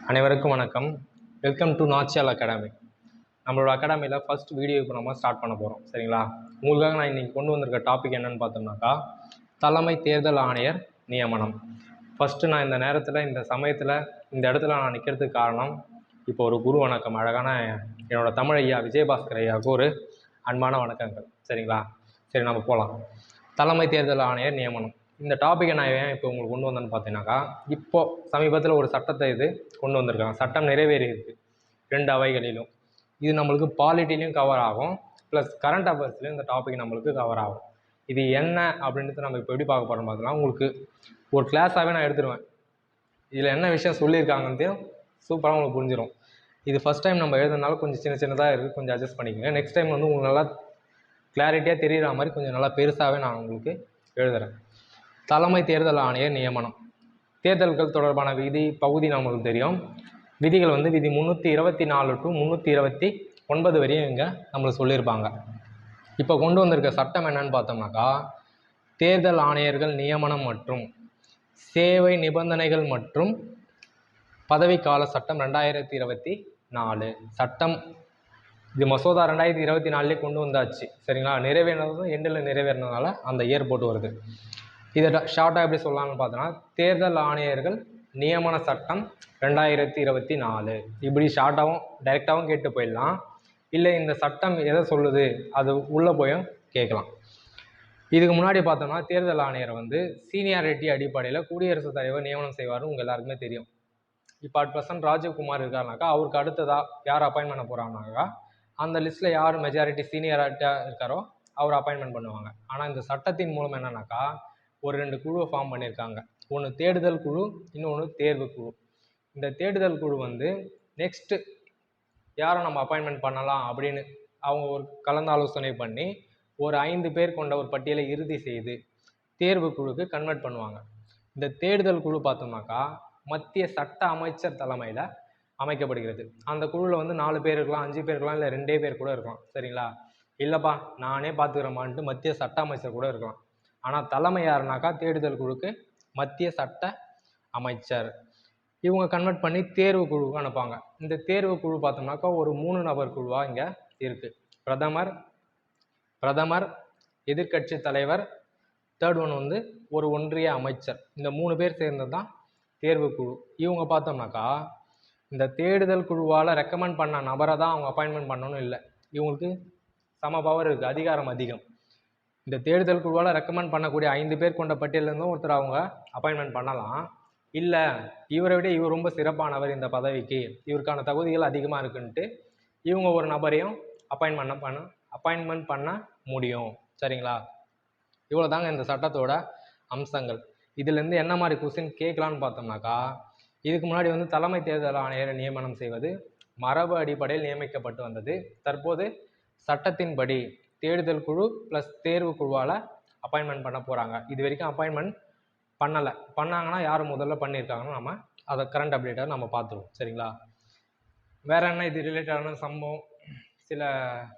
அனைவருக்கும் வணக்கம். Welcome to Nachiyal academy. நம்மளோட அகாடமியில் ஃபஸ்ட் வீடியோ இப்போ நம்ம ஸ்டார்ட் பண்ண போகிறோம். சரிங்களா? உங்களுக்காக நான் இன்றைக்கி கொண்டு வந்திருக்க டாபிக் என்னென்னு பார்த்தோம்னாக்கா, தலைமை தேர்தல் ஆணையர் நியமனம். ஃபஸ்ட்டு நான் இந்த நேரத்தில் இந்த சமயத்தில் இந்த இடத்துல நான் நிற்கிறதுக்கு காரணம், இப்போ ஒரு குரு வணக்கம் அழகான என்னோடய தமிழ் ஐயா விஜயபாஸ்கர் ஐயாவுக்கு ஒரு அன்பான வணக்கங்கள். சரிங்களா? சரி, நம்ம போகலாம். தலைமை தேர்தல் ஆணையர் நியமனம் இந்த டாப்பிக்கை நான் ஏன் இப்போ உங்களுக்கு கொண்டு வந்தேன்னு பார்த்தீங்கன்னாக்கா, இப்போது சமீபத்தில் ஒரு சட்டத்தை கொண்டு வந்திருக்காங்க. சட்டம் நிறைவேறி இருக்குது 2 அவைகளிலும். இது நம்மளுக்கு பாலிட்டிலையும் கவர் ஆகும், ப்ளஸ் கரண்ட் அஃபேர்ஸ்லையும் இந்த டாபிக் நம்மளுக்கு கவர் ஆகும். இது என்ன அப்படின்றது நம்ம இப்போ எப்படி பார்க்க போகிறோம் பார்த்தீங்கன்னா, உங்களுக்கு ஒரு கிளாஸாகவே நான் எடுத்துருவேன். இதில் என்ன விஷயம் சொல்லியிருக்காங்கன்றையும் சூப்பராக உங்களுக்கு புரிஞ்சிடும். இது ஃபஸ்ட் டைம் நம்ம எழுதுனாலும் கொஞ்சம் சின்னதாக இருக்குது, கொஞ்சம் அட்ஜஸ்ட் பண்ணிக்கோங்க. நெக்ஸ்ட் டைம் உங்களுக்கு நல்லா கிளாரிட்டியாக தெரிகிற மாதிரி கொஞ்சம் நல்லா பெருசாகவே நான் உங்களுக்கு எழுதுகிறேன். தலைமை தேர்தல் ஆணையர் நியமனம். தேர்தல்கள் தொடர்பான பகுதி நம்மளுக்கு தெரியும். விதிகள் விதி 324 டு 329 வரையும் இங்கே நம்மளுக்கு சொல்லியிருப்பாங்க. இப்போ கொண்டு வந்திருக்க சட்டம் என்னன்னு பார்த்தோம்னாக்கா, தேர்தல் ஆணையர்கள் நியமனம் மற்றும் சேவை நிபந்தனைகள் மற்றும் பதவிக்கால சட்டம் 2024 சட்டம். இது மசோதா 2024 கொண்டு வந்தாச்சு. சரிங்களா? நிறைவேறினதும் எண்டில் நிறைவேறினதுனால அந்த இயர் போட்டு வருது. இதை ஷார்ட்டாக எப்படி சொல்லலாம்னு பார்த்தோன்னா, தேர்தல் ஆணையர்கள் நியமன சட்டம் 2024 இப்படி ஷார்ட்டாகவும் டைரெக்டாகவும் கேட்டு போயிடலாம். இல்லை இந்த சட்டம் எதை சொல்லுது அது உள்ளே போயும் கேட்கலாம். இதுக்கு முன்னாடி பார்த்தோம்னா, தேர்தல் ஆணையர் சீனியாரிட்டி அடிப்படையில் குடியரசுத் தலைவர் நியமனம் செய்வார்னு உங்கள் எல்லாருக்குமே தெரியும். இப்போ @present ராஜீவ்குமார் இருக்காருனாக்கா, அவருக்கு அடுத்ததாக யார் அப்பாயின்ட் பண்ண போகிறாங்கனாக்கா, அந்த லிஸ்ட்டில் யார் மெஜாரிட்டி சீனியராட்டியாக இருக்காரோ அவர் அப்பாயின்மெண்ட் பண்ணுவாங்க. ஆனால் இந்த சட்டத்தின் மூலம் என்னன்னாக்கா, ஒரு 2 குழுவை ஃபார்ம் பண்ணியிருக்காங்க. ஒன்று தேடுதல் குழு, இன்னொன்று தேர்வு குழு. இந்த தேடுதல் குழு நெக்ஸ்ட்டு யாரை நம்ம அப்பாயின்மெண்ட் பண்ணலாம் அப்படின்னு அவங்க ஒரு கலந்தாலோசனை பண்ணி ஒரு 5 பேர் கொண்ட ஒரு பட்டியலை இறுதி செய்து தேர்வு குழுக்கு கன்வெர்ட் பண்ணுவாங்க. இந்த தேடுதல் குழு பார்த்தோம்னாக்கா மத்திய சட்ட அமைச்சர் தலைமையில் அமைக்கப்படுகிறது. அந்த குழுவில் 4 பேர் இருக்கலாம், 5 பேர் இருக்கலாம், இல்லை 2 பேர் கூட இருக்கலாம். சரிங்களா? இல்லைப்பா நானே பார்த்துக்கிறேமான்ட்டு மத்திய சட்ட அமைச்சர் கூட இருக்கலாம். ஆனால் தலைமை யாருனாக்கா தேடுதல் குழுக்கு மத்திய சட்ட அமைச்சர். இவங்க கன்வெர்ட் பண்ணி தேர்வு குழுவுக்கு அனுப்பாங்க. இந்த தேர்வு குழு பார்த்தோம்னாக்கா ஒரு 3 நபர் குழுவாக இங்கே இருக்குது. பிரதமர், எதிர்கட்சி தலைவர், தேர்ட் ஒன் ஒரு ஒன்றிய அமைச்சர். இந்த 3 பேர் சேர்ந்தது தான் தேர்வு குழு. இவங்க பார்த்தோம்னாக்கா இந்த தேடுதல் குழுவால் ரெக்கமெண்ட் பண்ண நபரை தான் அவங்க அப்பாயின்மெண்ட் பண்ணணும் இல்லை. இவங்களுக்கு சம பவர் இருக்குது, அதிகாரம் அதிகம். இந்த தேடுதல் குழுவால் ரெக்கமெண்ட் பண்ணக்கூடிய 5 பேர் கொண்ட பட்டியலேருந்தும் ஒருத்தர் அவங்க அப்பாயின்மெண்ட் பண்ணலாம். இல்லை இவரை விட இவர் ரொம்ப சிறப்பானவர் இந்த பதவிக்கு, இவருக்கான தகுதிகள் அதிகமாக இருக்குன்ட்டு இவங்க ஒரு நபரையும் அப்பாயின்மெண்ட் பண்ண முடியும். சரிங்களா? இவ்வளோ தாங்க இந்த சட்டத்தோட அம்சங்கள். இதுலேருந்து என்ன மாதிரி கொஸ்டின் கேட்கலான்னு பார்த்தோம்னாக்கா, இதுக்கு முன்னாடி தலைமை தேர்தல் ஆணையரை நியமனம் செய்வது மரபு அடிப்படையில் நியமிக்கப்பட்டு வந்தது. தற்போது சட்டத்தின்படி தேடுதல் குழு ப்ளஸ் தேர்வு குழுவால் அப்பாயின்மெண்ட் பண்ண போகிறாங்க. இது வரைக்கும் அப்பாயின்மெண்ட் பண்ணாங்கன்னா யார் முதல்ல பண்ணியிருக்காங்கன்னு நம்ம அதை கரண்ட் அப்டேட்டாக நம்ம பார்த்துருவோம். சரிங்களா? வேறு என்ன இது ரிலேட்டடான சம்பவம் சில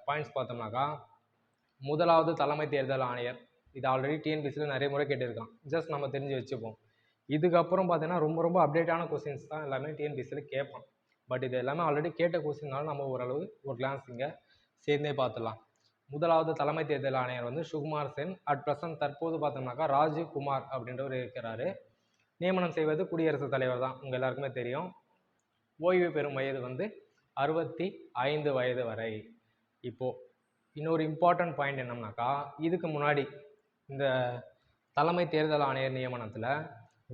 பாயிண்ட்ஸ் பார்த்தோம்னாக்கா, முதலாவது தலைமை தேர்தல் ஆணையர். இது ஆல்ரெடி டிஎன்பிசியில் நிறைய முறை கேட்டிருக்கான். ஜஸ்ட் நம்ம தெரிஞ்சு வச்சுப்போம். இதுக்கப்புறம் பார்த்தீங்கன்னா ரொம்ப அப்டேட்டான கொஸ்டின்ஸ் தான் எல்லாமே டிஎன்பிசியில் கேட்பான். பட் இது எல்லாமே ஆல்ரெடி கேட்ட கொஸ்டின்னாலும் நம்ம ஓரளவு ஒரு கிளான்ஸ் இங்கே சேர்ந்தே பார்த்துடலாம். முதலாவது தலைமை தேர்தல் ஆணையர் சுகுமார் சென். @present தற்போது பார்த்தோம்னாக்கா ராஜீவ்குமார் அப்படின்றவர் இருக்கிறாரு. நியமனம் செய்வது குடியரசுத் தலைவர் தான், உங்கள் எல்லாருக்குமே தெரியும். ஓய்வு பெறும் வயது 65 வயது வரை. இப்போது இன்னொரு இம்பார்ட்டன்ட் பாயிண்ட் என்னன்னாக்கா, இதுக்கு முன்னாடி இந்த தலைமை தேர்தல் ஆணையர் நியமனத்தில்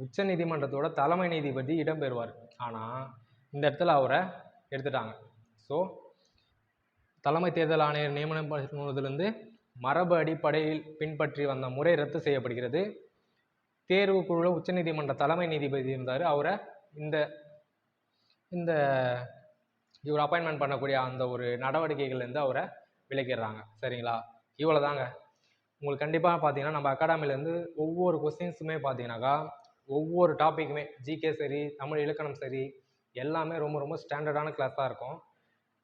உச்ச நீதிமன்றத்தோட தலைமை நீதிபதி இடம்பெறுவார். ஆனால் இந்த இடத்துல அவரை எடுத்துட்டாங்க. ஸோ தலைமை தேர்தல் ஆணையர் நியமனம் பண்ணுவதிலிருந்து மரபு அடிப்படையில் பின்பற்றி வந்த முறை ரத்து செய்யப்படுகிறது. தேர்வு குழுவில் உச்சநீதிமன்ற தலைமை நீதிபதி இருந்தார். அவரை இந்த இவர் அப்பாயின்மெண்ட் பண்ணக்கூடிய அந்த ஒரு நடவடிக்கைகள்லேருந்து அவரை விலக்கிடுறாங்க. சரிங்களா? இவ்வளோ தாங்க. உங்களுக்கு கண்டிப்பாக பார்த்தீங்கன்னா நம்ம அகாடமிலேருந்து ஒவ்வொரு கொஸ்டின்ஸுமே பார்த்தீங்கன்னாக்கா ஒவ்வொரு டாப்பிக்குமே ஜிகே சரி, தமிழ் இலக்கணம் சரி, எல்லாமே ரொம்ப ஸ்டாண்டர்டான கிளாஸாக இருக்கும்.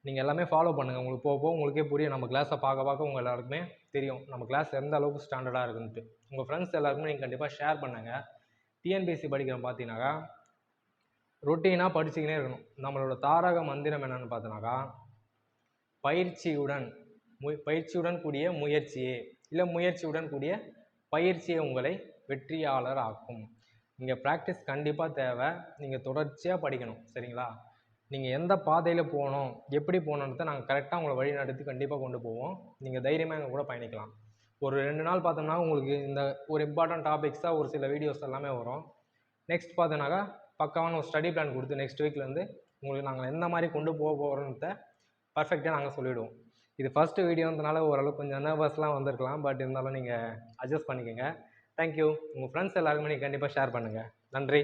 நீங்கள் எல்லாமே ஃபாலோ பண்ணுங்கள். உங்களுக்கு போக உங்களுக்கே புரியும். நம்ம கிளாஸை பார்க்க உங்கள் எல்லாருக்குமே தெரியும் நம்ம கிளாஸ் எந்த அளவுக்கு ஸ்டாண்டர்டாக இருக்குன்ட்டு. உங்கள் ஃப்ரெண்ட்ஸ் எல்லாருக்குமே நீங்கள் கண்டிப்பாக ஷேர் பண்ணுங்கள். டிஎன்பிஎஸ்சி படிக்கிறோம் பார்த்தீங்கன்னாக்கா ரொட்டீனாக படிச்சுக்கினே இருக்கணும். நம்மளோட தாரக மந்திரம் என்னென்னு பார்த்தோன்னாக்கா, பயிற்சியுடன் பயிற்சியுடன் கூடிய முயற்சியே, இல்லை முயற்சியுடன் கூடிய பயிற்சியை உங்களை வெற்றியாளர் ஆக்கும். இங்கே ப்ராக்டிஸ் கண்டிப்பாக தேவை. நீங்கள் தொடர்ச்சியாக படிக்கணும். சரிங்களா? நீங்கள் எந்த பாதையில் போகணும், எப்படி போகணுன்றத நாங்கள் கரெக்டாக உங்களை வழி நடத்தி கண்டிப்பாக கொண்டு போவோம். நீங்கள் தைரியமாக எங்கள் கூட பயணிக்கலாம். ஒரு 2 நாள் பார்த்தோம்னா உங்களுக்கு இந்த ஒரு இம்பார்ட்டன்ட் டாபிக்ஸாக ஒரு சில வீடியோஸ் எல்லாமே வரும். நெக்ஸ்ட் பார்த்தோன்னாக்கா பக்காவான ஒரு ஸ்டடி பிளான் கொடுத்து நெக்ஸ்ட் வீக்லேருந்து உங்களுக்கு நாங்கள் எந்த மாதிரி கொண்டு போக போகிறோன்றத பர்ஃபெக்டாக நாங்கள் சொல்லிவிடுவோம். இது ஃபஸ்ட்டு வீடியோன்றனால ஓரளவுக்கு கொஞ்சம் நர்வஸ்லாம் வந்திருக்கலாம். பட் இருந்தாலும் நீங்கள் அட்ஜஸ்ட் பண்ணிக்கோங்க. தேங்க்யூ. உங்கள் ஃப்ரெண்ட்ஸ் எல்லாருக்குமே நீங்கள் கண்டிப்பாக ஷேர் பண்ணுங்கள். நன்றி.